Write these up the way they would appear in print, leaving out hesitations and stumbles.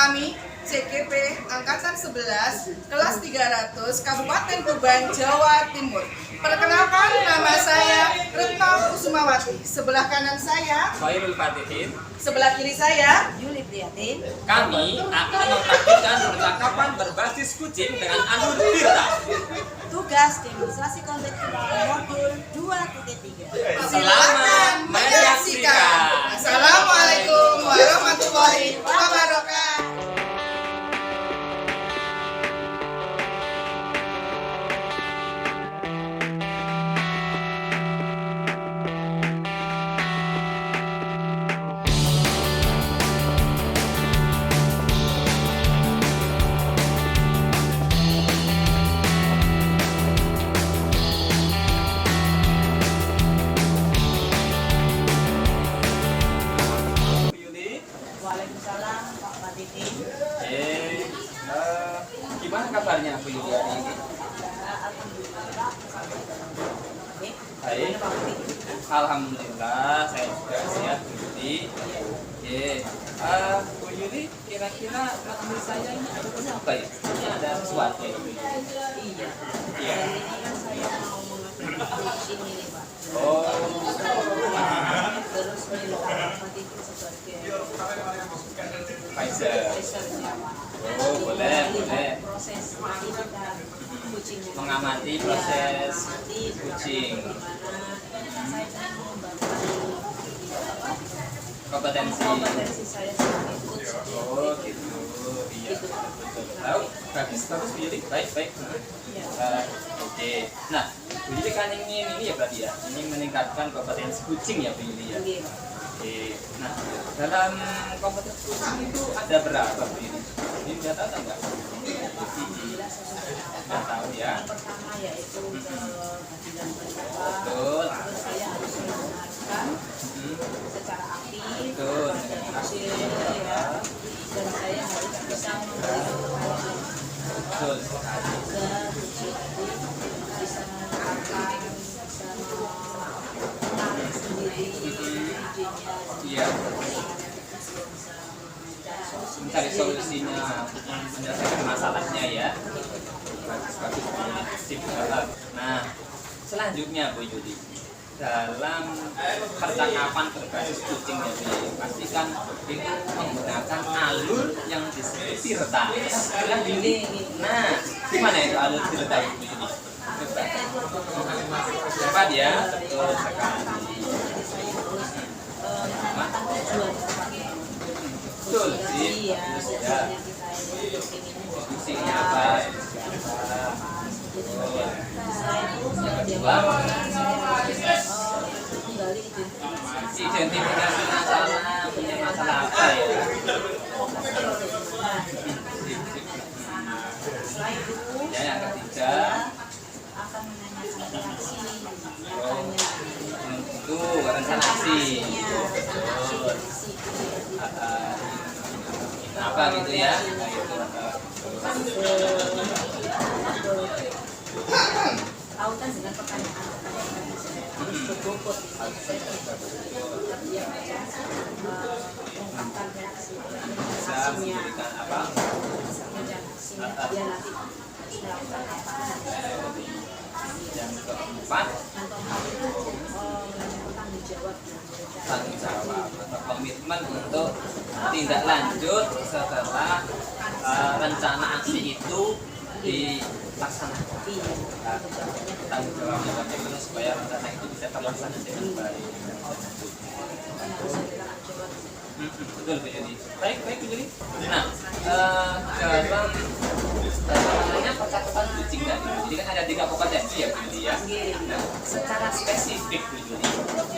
kami CGP Angkatan 11 kelas 300 Kabupaten Tuban, Jawa Timur. Perkenalkan, nama saya Retno Kusumawati. Sebelah kanan saya Khairul Fatihin. Sebelah kiri saya Yuli Priyatin. Kami akan mempraktikkan percakapan berbasis kucing dengan alur Tirta. Tugas demonstrasi kontekstual modul 2.3. Silakan menyaksikan. Assalamualaikum warahmatullahi wabarakatuh. Waalaikumsalam Pak Fatihin. Gimana kabarnya Bu Yuli hari ini? Alhamdulillah. Baik. Alhamdulillah saya juga sehat Bu Yuli. Bu Yuli, kira-kira materi saya ini ada apa ya? Ini ada sesuatu ya Bu Yuli? Iya. Iya. Hari ini kan saya mau mengajukan ini Pak. Oh, Terus milik Pak Fatihin sebagai Pfizer. Pfizernya Pak. Oh, boleh, boleh. Proses pendidikan kucingnya. Mengamati proses Mengamati kucing. Bagaimana saya ingin mengembangkan Kompetensi. saya sebagai coach. Oh gitu, iya betul. Tahu, bagus Bu Yuli, baik. Oke, nah Bu Yuli kan ingin ini ya berarti ya, ingin meningkatkan kompetensi kucing ya Bu Yuli ya. Oke. Oke, nah dalam kompetensi kucing itu ada berapa Bu Yuli? Ini sudah tahu atau enggak? Alhamdulillah saya Sudah tahu ya. yang pertama yaitu kehadiran mereka. Betul. Terus saya harus mendengarkan secara aktif Betul. dan kecil ya. Dan saya harus bisa memberikan Betul sekali. ke kucing bisa makan, bisa menarik sendiri idenya. Iya. Mencari solusinya, menyelesaikan masalahnya ya. Bagus Bu Yuli. Sip. Nah, selanjutnya Bu Yuli, dalam percakapan berbasis kucing ya Bu Yuli, pastikan itu menggunakan alur yang disebut Tirta. Bilang gini. Nah, gimana itu alur Tirta Bu Yuli? Cepat ya, betul sekali. Betul sih. Iya, tujuannya kita ini Diskusinya apa? Identifikasi masalah, punya masalah apa ya? Setelah itu Ya, yang ketiga, akan menanyakan reaksi itu rencana aksi. Betul. Apa gitu ya? Tautan dengan pertanyaan harus berbobot. Saya mengungkapkan reaksi Bisa memberikan apa? dan aksinya dia nanti harus melakukan apa. Yang keempat, Dan keempat itu bertanggung jawab. tanggung jawab atau komitmen untuk tindak lanjut setelah rencana aksi itu dilaksanakan. Tanggung jawabnya bagaimana supaya rencana itu bisa terlaksana dengan baik. Betul Bu Yuli. Baik Bu Yuli. Nah, dalam namanya percakapan kucing tadi, jadi kan ada 3 kompetensi ya Bu Yuli ya. Nah, secara spesifik Bu Yuli,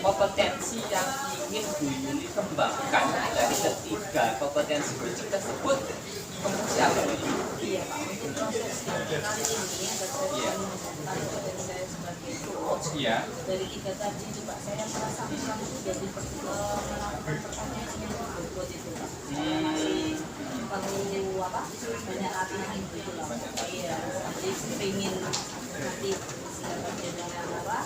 kompetensi yang ingin Bu Yuli kembangkan dari ketiga kompetensi kucing tersebut kompetensi apa Bu Yuli? Iya Pak, untuk proses kali ini saya menggunakan kompetensi saya sebagai coach. Iya. Dari 3 tadi coba saya salah satu jadi melakukan pertanyaan yang berbobot itu Pak. Perlu apa? Banyak latihan gitu loh. Iya, jadi pengen nanti dengan apa?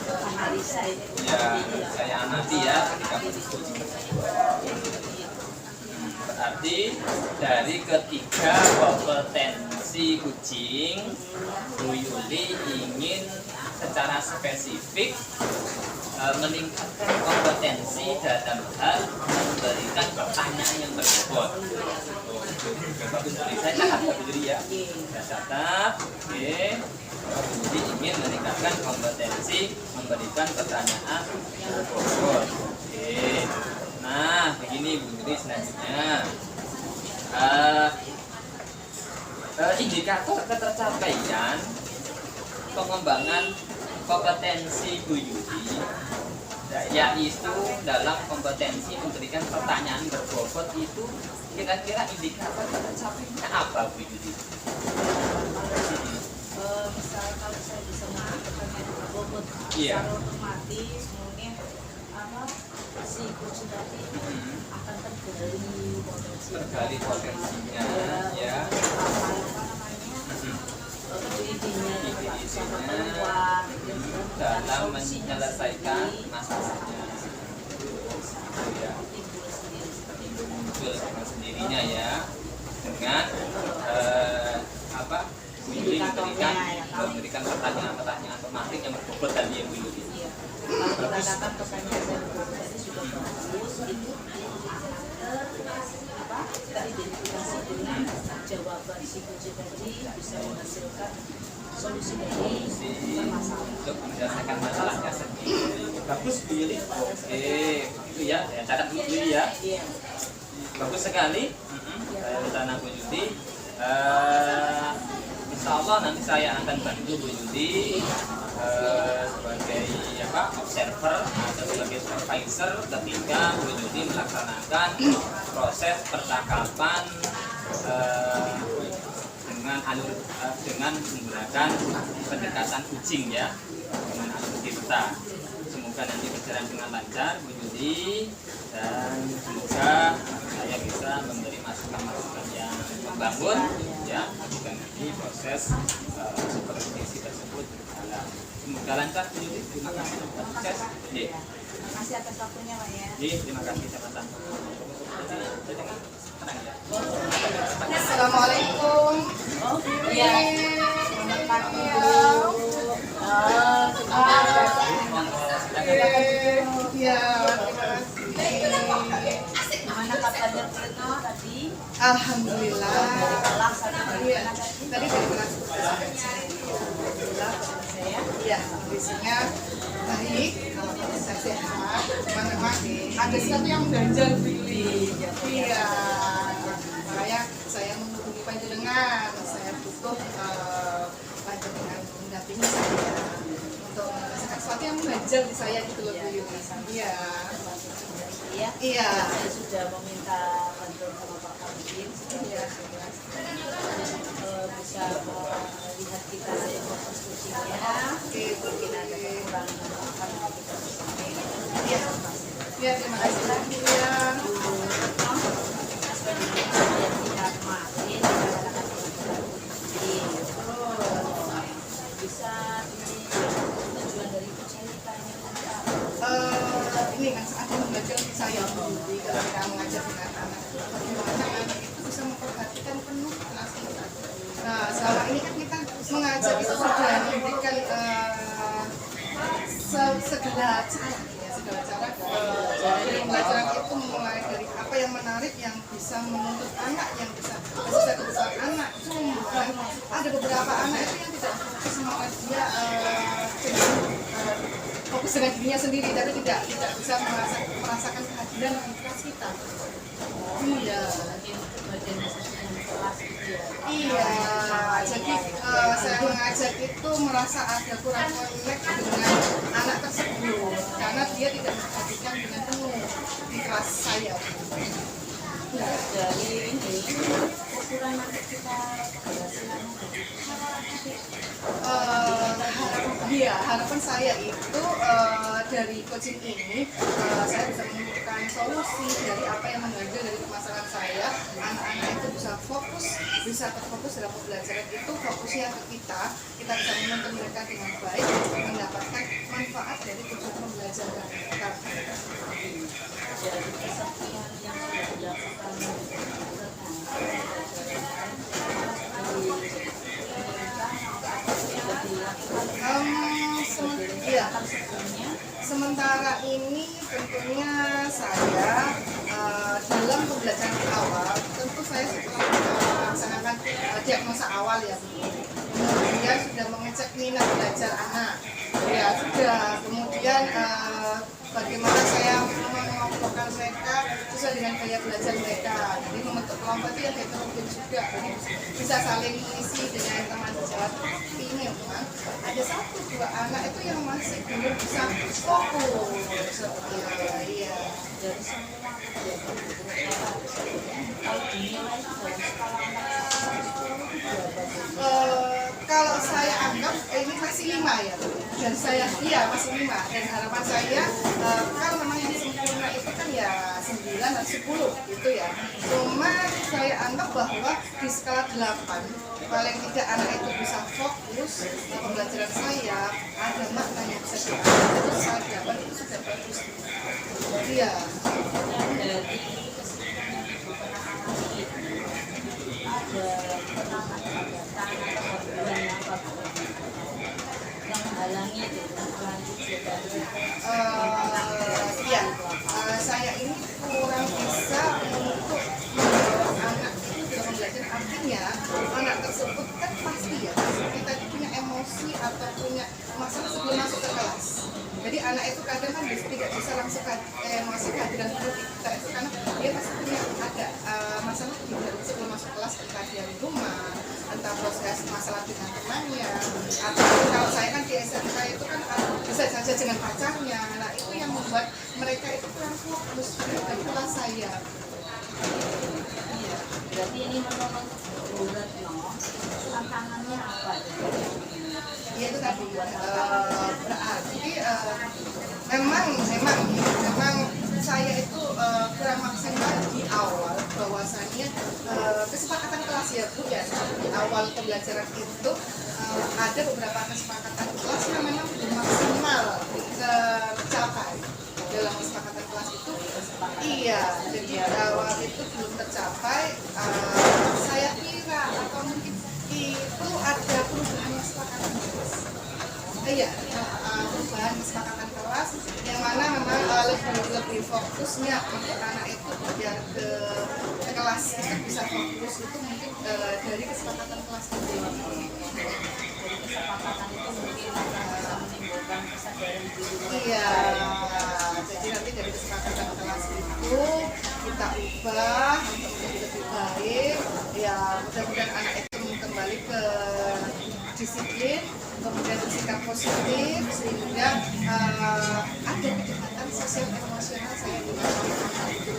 Analisa itu. Ya, saya amati ya ketika diskusi. berarti dari ketiga kompetensi kucing, Bu Yuli ingin secara spesifik meningkatkan kompetensi dalam hal memberikan pertanyaan yang berbobot. Saya catat Bu Yuli ya. Saya catat. Oke. Bu Yuli ingin meningkatkan kompetensi memberikan pertanyaan yang berbobot. Oke. Nah, begini Bu Yuli selanjutnya. Indikator ketercapaian pengembangan kompetensi Bu Yuli yaitu dalam kompetensi memberikan pertanyaan berbobot itu kira-kira indikator tercapainya apa Bu Yuli? Misal kalau saya bisa memberi pertanyaan berbobot, Iya. secara otomatis mungkin si kucing tadi akan tergali potensinya ya. apa namanya ide-idenya sama keluar dalam menyelesaikan masalahnya ya, muncul dengan sendirinya ya, dengan Bu Yuli memberikan pertanyaan otomatis yang berbobot tadi ya Bu Yuli. Kalau kita katakan pertanyaan yang berbobot itu sudah bagus, itu teridentifikasi dengan jawaban si kucing tadi bisa menghasilkan solusi dari permasalahan untuk menyelesaikan masalahnya sendiri. Bagus Bu Yuli. Oke, itu ya, catat Bu Yuli ya. Iya. Bagus sekali. Saya rencana Bu Yuli. Insya Allah nanti saya akan bantu Bu Yuli sebagai observer atau sebagai supervisor ketika Bu Yuli melaksanakan proses percakapan dengan menggunakan pendekatan kucing ya, dengan alur kita. Semoga nanti berjalan dengan lancar Bu Yuli, dan semoga saya bisa memberi masukan-masukan yang membangun ya, jika nanti proses supervisi tersebut berjalan. Semoga lancar Bu Yuli. Terima kasih dan sukses. Terima kasih atas waktunya Pak ya. Terima kasih sama-sama. Tenang ya. Assalamualaikum. Iya. Selamat pagi Bu. Iya. Gimana kabarnya Bu Retno tadi? Alhamdulillah. Kelas atau Iya. bagaimana tadi? Tadi dari kelas Alhamdulillah saya. Iya, kondisinya baik, saya sehat. Cuman memang ada sesuatu yang mengganjal di iya. Makanya saya menghubungi panjenengan. Saya butuh panjenengan mendampingi saya untuk menyelesaikan sesuatu yang mengganjal di saya gitu loh Bu Yuli. Iya. Iya. Iya. Saya sudah meminta bantuan sama Pak Kamil. Iya. Bisa melihat kita dari proses kucingnya. Mungkin ada kekurangan akan kita bersama. Iya. Iya, terima kasih lagi ya. Bisa tujuan dari kucing kita Ini kan saat mengajar saya ketika mengajar dengan anak, bagaimana anak itu bisa memperhatikan penuh anak. Nah, selama ini kan kita mengajar itu sudah memberikan segala cara, ya, segala cara. Dari pembelajaran itu mulai dari apa yang menarik, yang bisa menuntut anak, yang bisa kebutuhan anak. Cuma ada beberapa anak itu yang tidak fokus sama dia fokus dengan dirinya sendiri, tapi tidak bisa merasakan kehadiran kelas kita. Iya. Iya. Jadi saya mengajar itu merasa ada kurang connect dengan anak tersebut karena dia tidak memperhatikan dengan penuh di kelas saya. dari ini ukuran nanti kita keberhasilan Harapan saya itu dari coaching ini saya bisa menemukan solusi dari apa yang mengganjal dari permasalahan saya. Anak-anak itu bisa fokus, bisa terfokus dalam pembelajaran itu, fokusnya ke kita bisa menuntun mereka dengan baik untuk mendapatkan manfaat dari tujuan pembelajaran. Dari kesaktian yang sudah dilakukan Ya, sementara ini tentunya saya dalam pembelajaran awal, tentu saya setelah melaksanakan diagnosa awal ya, kemudian sudah mengecek minat belajar anak, ya sudah, kemudian bagaimana saya mengelompokkan mereka sesuai dengan gaya belajar mereka. Jadi membentuk kelompok itu yang heterogen juga, jadi bisa saling mengisi dengan teman sejawat. Tapi ini memang ada 1-2 anak itu yang masih belum bisa fokus. Iya. dari semua kalau dinilai dalam skala Kalau saya anggap ini masih 5 ya, dan saya masih 5, dan harapan saya kalau memang yang sempurna itu kan ya 9 dan 10 gitu ya. Cuma saya anggap bahwa di skala 8 paling tidak anak itu bisa fokus pembelajaran saya, ada makna yang bisa diambil, itu skala 8 itu sudah bagus. Iya. dari kesimpulan yang pernah alami ada penanganan hambatan atau gangguan yang menghalangi itu kelanjutan Iya, saya ini kurang bisa untuk mendorong anak itu dalam belajar. Artinya anak tersebut kan pasti ya, kita itu punya emosi atau punya masalah sebelum masuk ke kelas. Jadi anak itu kadang kan tidak bisa langsung emosi kehadiran kita itu karena dia pasti punya ada masalah sebelum masuk kelas, entah dia di rumah, entah proses masalah dengan temannya, atau kalau saya kan di SMK itu kan bisa saja dengan pacarnya. Nah itu yang membuat mereka itu kurang fokus pada kelas saya. Iya, berarti ini menurut Bu Retno tantangannya apa? Ya itu tadi berarti memang saya itu kurang maksimal di awal bahwasannya kesepakatan kelas ya Bu ya, di awal pembelajaran itu ada beberapa kesepakatan kelas yang memang belum maksimal tercapai dalam kesepakatan kelas itu. Iya, jadi awal itu belum tercapai. Saya kira atau mungkin itu ada perubahan kesepakatan kelas. Iya, perubahan kesepakatan kelas yang mana memang lebih fokusnya untuk anak itu biar ke kelas itu bisa fokus itu mungkin dari kesepakatan kelas itu. Dari kesepakatan itu mungkin bisa menimbulkan kesadaran diri. Iya, jadi nanti dari kesepakatan kelas itu kita ubah untuk menjadi lebih baik. Ya mudah-mudahan anak itu kembali ke disiplin, kemudian bersikap positif sehingga ada kedekatan sosial emosional saya dengan anak-anak itu.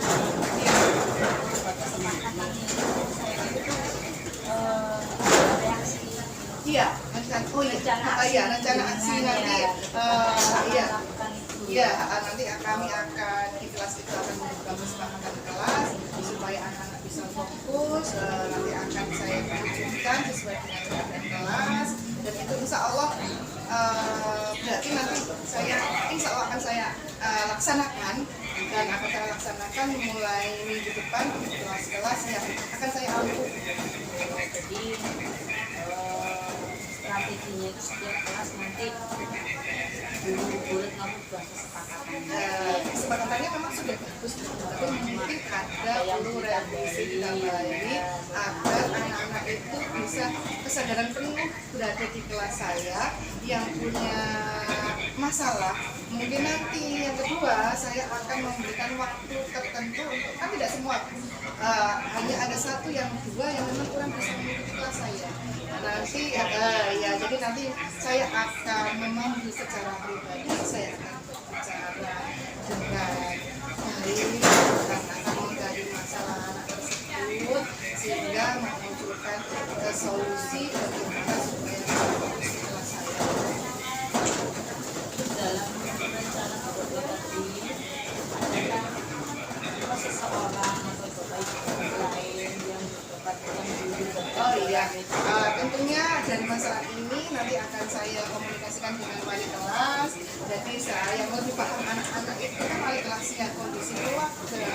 Kesepakatan itu saya itu reaksi. Iya, rencana aksi nanti. Iya, nanti kami akan di kelas itu akan membuka kesepakatan kelas supaya anak-anak bisa fokus. Nanti akan saya wujudkan sesuai dengan keadaan kelas, dan itu insya Allah berarti nanti insya Allah akan saya laksanakan, dan akan saya laksanakan mulai minggu depan di kelas-kelas yang akan saya ambil. Jadi strateginya itu setiap kelas nanti murid membuat kesepakatan. Kesepakatannya memang sudah bagus, tapi mungkin ada perlu revisi kembali agar anak-anak itu bisa kesadaran penuh berada di kelas saya yang punya masalah. Mungkin nanti yang kedua saya akan memberikan waktu tertentu untuk, kan tidak semua, hanya ada 1 yang 2 yang memang kurang bisa mengikuti kelas saya. Nanti ya jadi nanti saya akan memanggil secara pribadi, saya akan berbicara dengan baik dan akan menggali masalah anak tersebut sehingga memunculkan solusi bagaimana supaya fokus di kelas saya. Dalam rencana ini nanti akan saya komunikasikan dengan wali kelas. Jadi saya yang lebih paham anak-anak itu kan wali kelasnya, kondisi keluarga,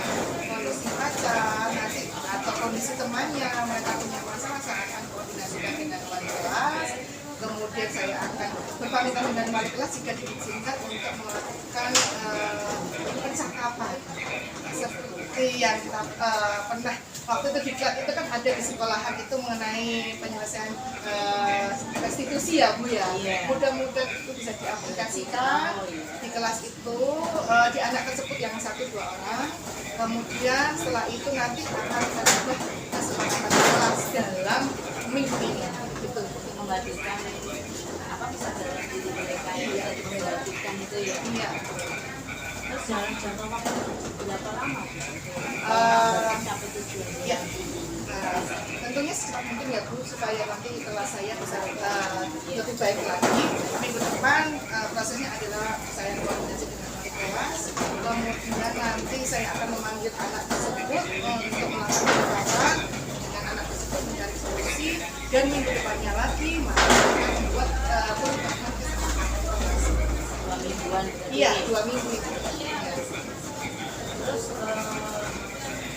kondisi pacar, nanti atau kondisi temannya, mereka punya masalah, saya akan koordinasikan dengan wali kelas. Kemudian saya akan berpamitan dengan wali kelas jika diizinkan untuk melakukan percakapan seperti yang kita pernah waktu itu itu kan ada di sekolahan itu mengenai penyelesaian restitusi ya Bu ya. Iya. Mudah-mudahan itu bisa diaplikasikan di kelas itu di anak tersebut yang 1-2 orang. Kemudian setelah itu nanti akan ada kesepakatan kelas dalam minggu ini gitu. Membagikan apa bisa dalam diri mereka yang bisa membagikan itu ya. Iya. Terus jalan jangka waktu berapa lama? Sampai tujuan. Ya. Tentunya secepat mungkin ya Bu, supaya nanti kelas saya bisa lebih baik lagi. Minggu depan prosesnya adalah saya koordinasi dengan wali kelas, kemudian nanti saya akan memanggil anak tersebut untuk melakukan percakapan dengan anak tersebut mencari solusi, dan minggu depannya lagi maka saya akan membuat perubahan kesepakatan. 2 mingguan. Iya, 2 minggu itu. Terus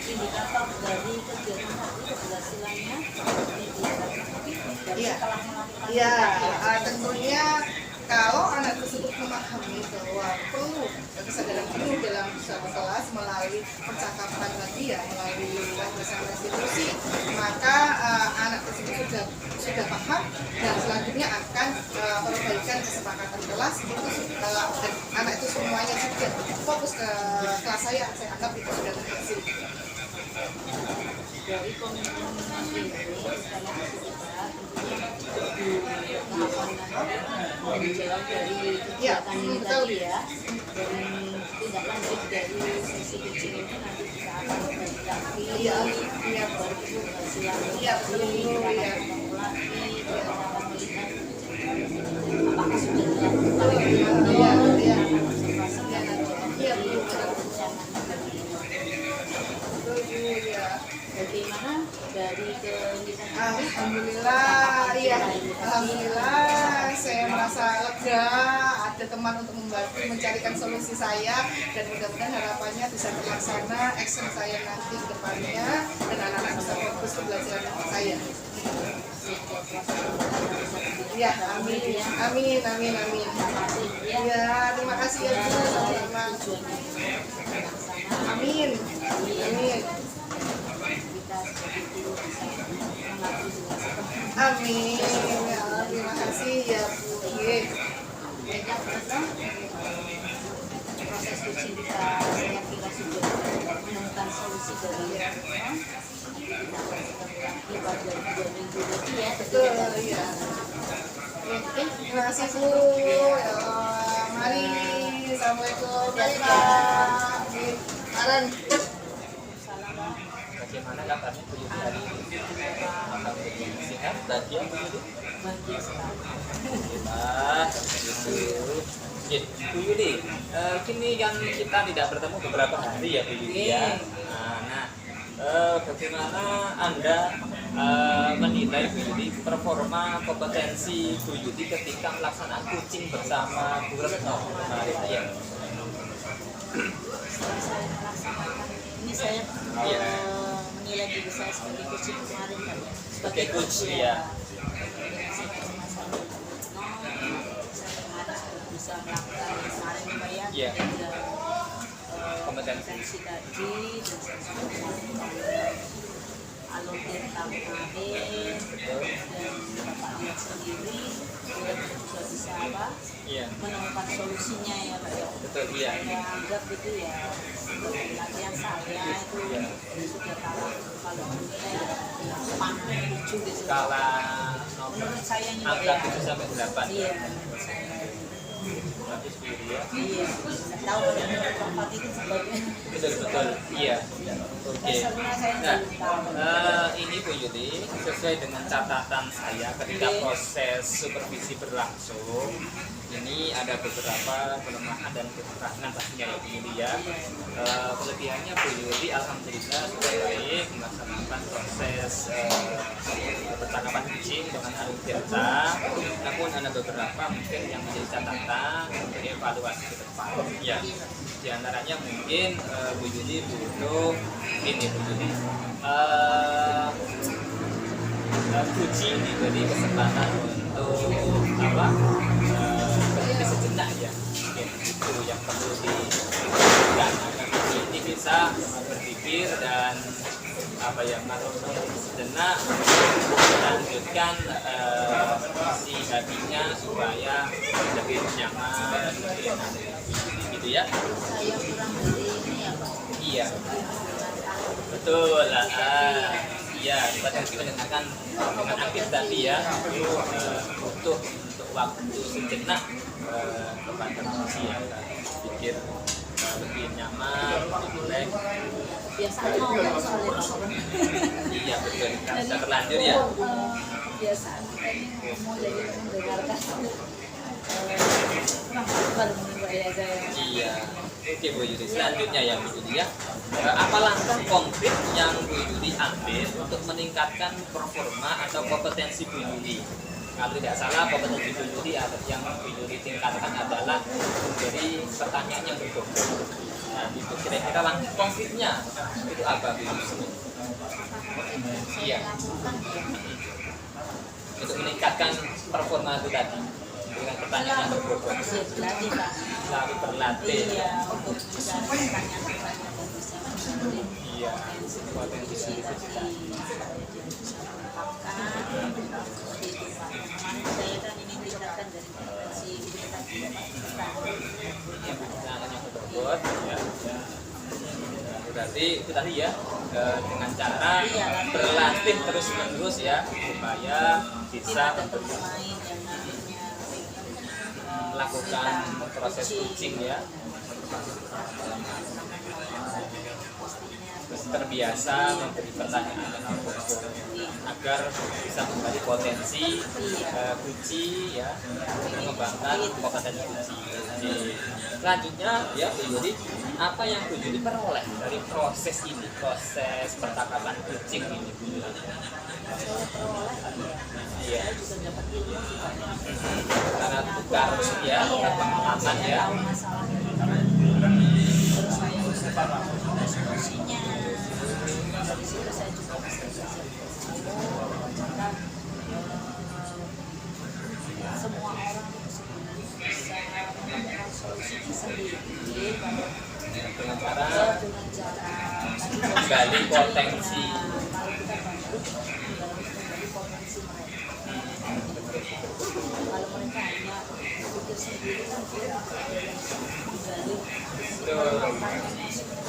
indikator dari kegiatan tadi keberhasilannya Iya. setelah melakukan Iya, tentunya kalau anak tersebut memahami bahwa perlu kesadaran penuh dalam suatu kelas melalui percakapan tadi ya, melalui pembahasan restitusi, maka anak tersebut sudah paham dan selanjutnya akan perbaikan kesepakatan kelas itu dan anak itu semuanya sudah fokus ke kelas saya anggap itu sudah berhasil. dari komitmen ini setelah kita tentunya menjawab dari kegiatan ini tadi ya, dan tidak lanjut dari sesi kecil ini nanti kita akan berbagi lagi baru keberhasilan Iya, betul, kita ya. akan ketemu lagi, kita akan melihat apakah sudah dilakukan Iya, iya. observasi dan Iya, dari betul. perencanaan tadi. Iya. Bagaimana dari Alhamdulillah, iya, alhamdulillah saya merasa lega, ada teman untuk membantu mencarikan solusi saya, dan mudah-mudahan harapannya bisa terlaksana action saya nanti ke depannya dan anak-anak bisa fokus ke pembelajaran saya. Ya, amin, amin, amin, amin. Ya, terima kasih ya Bu, sama-sama. Amin, amin. Amin. Ya Allah, terima kasih ya Bu. Oke. Proses coaching kita yang kita sudah menemukan solusi dari kita akan pada 2 minggu lagi ya. Betul ya. Oke, terima kasih Bu. Ya Allah, mari. Assalamualaikum. Mari Pak. Aran. Bagaimana kabarnya Bu Yudi hari ini? Alhamdulillah sehat, bahagia Bu Yudi? Bahagia sekali. Gitu. Oke, Bu Yudi, kini kan kita tidak bertemu beberapa hari ya Bu Yudi ya. Bagaimana Anda menilai Bu Yudi performa kompetensi Bu Yudi ketika melaksanakan coaching bersama Bu Retno kemarin ya? Setelah saya melaksanakan ini, saya menilai diri saya sebagai coach kemarin kan ya. Sebagai coach ya. Saya kemarin sudah bisa melakukan kemarin Pak ya. Iya. Kompetensi tadi dan saya sudah alur tentang kemarin dan Bapak lihat sendiri sudah bisa apa Iya. menemukan solusinya ya Pak ya. Betul, iya. Saya anggap itu ya latihan saya itu sudah kalah kalau menilai 8, 7 gitu. Skala Menurut saya ini Pak angka ya. 7 sampai 8. Iya, menurut saya. bagus Bu Yuli ya. Iya, nggak tahu kalau yang keempat itu sebagai Betul betul, iya. Oke. dasarnya saya Nah, belum tahu. ini Bu Yuli sesuai dengan catatan saya ketika Oke. proses supervisi berlangsung, ini ada beberapa kelemahan dan kekurangan pastinya ya Bu Yuli ya. Kelebihannya Bu Yuli alhamdulillah sudah baik melaksanakan proses percakapan kucing dengan alur delta. Namun ada beberapa mungkin yang menjadi catatan untuk evaluasi ke depan. Ya, di antaranya mungkin Bu Yuli butuh ini Bu Yuli. Kucing diberi kesempatan untuk apa? Berhenti sejenak ya. Mungkin itu yang perlu dilakukan agar kucing ini bisa berpikir dan apa ya sejenak melanjutkan si babinya supaya lebih nyaman, lebih enak gitu ya. Saya kurang dari ini ya Pak. Iya, betul lah. Iya, kita tadi mendengarkan dengan aktif tadi ya. Butuh untuk waktu sejenak kepada manusia pikir lebih nyaman, lebih relax. Biasanya ngomong soalnya Pak. Iya betul, sudah terlanjur ya. Kebiasaan kita ini ngomong jadi mendengarkan. Baru menurut saya. Iya. Oke Bu Yuli, selanjutnya ya Bu Yuli ya. Apa langkah konkret yang Bu Yuli ambil untuk meningkatkan performa atau kompetensi Bu Yuli? Kalau tidak salah kompetensi Bu Yuli yang Bu Yuli tingkatkan adalah menjadi pertanyaan yang berbobot. Nah, itu kira-kira langkah konkretnya itu apa Bu Yuli? Iya. Untuk meningkatkan performa itu tadi dengan pertanyaan yang berbobot. Masih berlatih Pak. Selalu berlatih. Iya, untuk mencari pertanyaan-pertanyaan yang bisa mencari Iya. Potensi potensi itu tadi juga. mengungkapkan seperti itu Pak. Memang saya kan ini tingkatkan dari potensi kita Pertanyaan yang berbobot. Ya. Berarti itu tadi ya dengan cara berlatih terus menerus ya supaya bisa ada pemain yang namanya melakukan proses kucing ya terus terbiasa memberi pertanyaan dengan berbobot agar bisa menggali potensi kucing ya mengembangkan kompetensi kucing. Selanjutnya ya Bu Yuli, apa yang Bu Yuli peroleh dari proses ini, proses percakapan kucing ini Bu Yuli? saya peroleh Iya. saya juga dapat ilmu sih Pak. Karena tukar ya, tukar pengalaman saya ya. tahu masalahnya di mana. Terus saya bisa ada solusinya. Dari situ saya juga bisa belajar tentang semua orang itu sebenarnya bisa menemukan solusinya sendiri kalau Dengan cara dengan cara menggali potensi. kalau kita bantu dalam menggali potensi mereka. Kalau mereka hanya berpikir sendiri kan dia menggali Betul.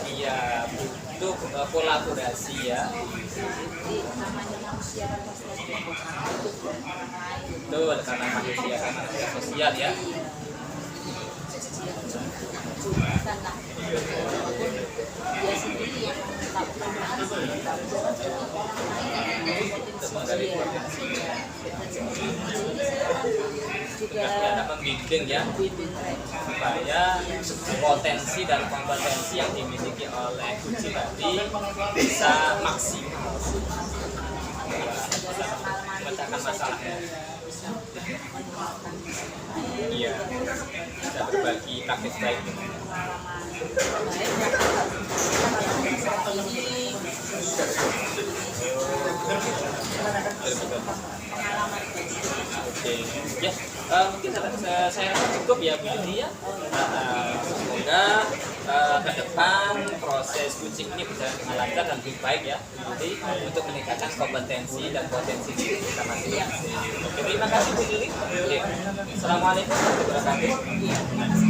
Iya, butuh kolaborasi ya. jadi namanya manusia kan pasti ada butuh orang lain. Betul, karena manusia kan manusia sosial ya. Bukan lah walaupun dia sendiri yang mengungkapkan tapi jangan juga orang lain yang mempunyai potensi dia dan seperti saya kan juga Tapi ada membimbing ya bimbing mereka supaya potensi dan kompetensi yang dimiliki oleh kucing tadi bisa maksimal. dari pengalaman itu Memecahkan saya masalahnya. juga bisa menularkan Iya, bisa berbagi praktik baik. pengalaman baik saat ini pengalaman Oke, ya mungkin saya rasa cukup ya Bu Yuli ya. Semoga ke depan proses kucing ini bisa dengan lancar dan lebih baik ya Bu Yuli untuk meningkatkan kompetensi dan potensi diri kita masing-masing. Oke, terima kasih Bu Yuli. Oke, Assalamualaikum warahmatullahi wabarakatuh.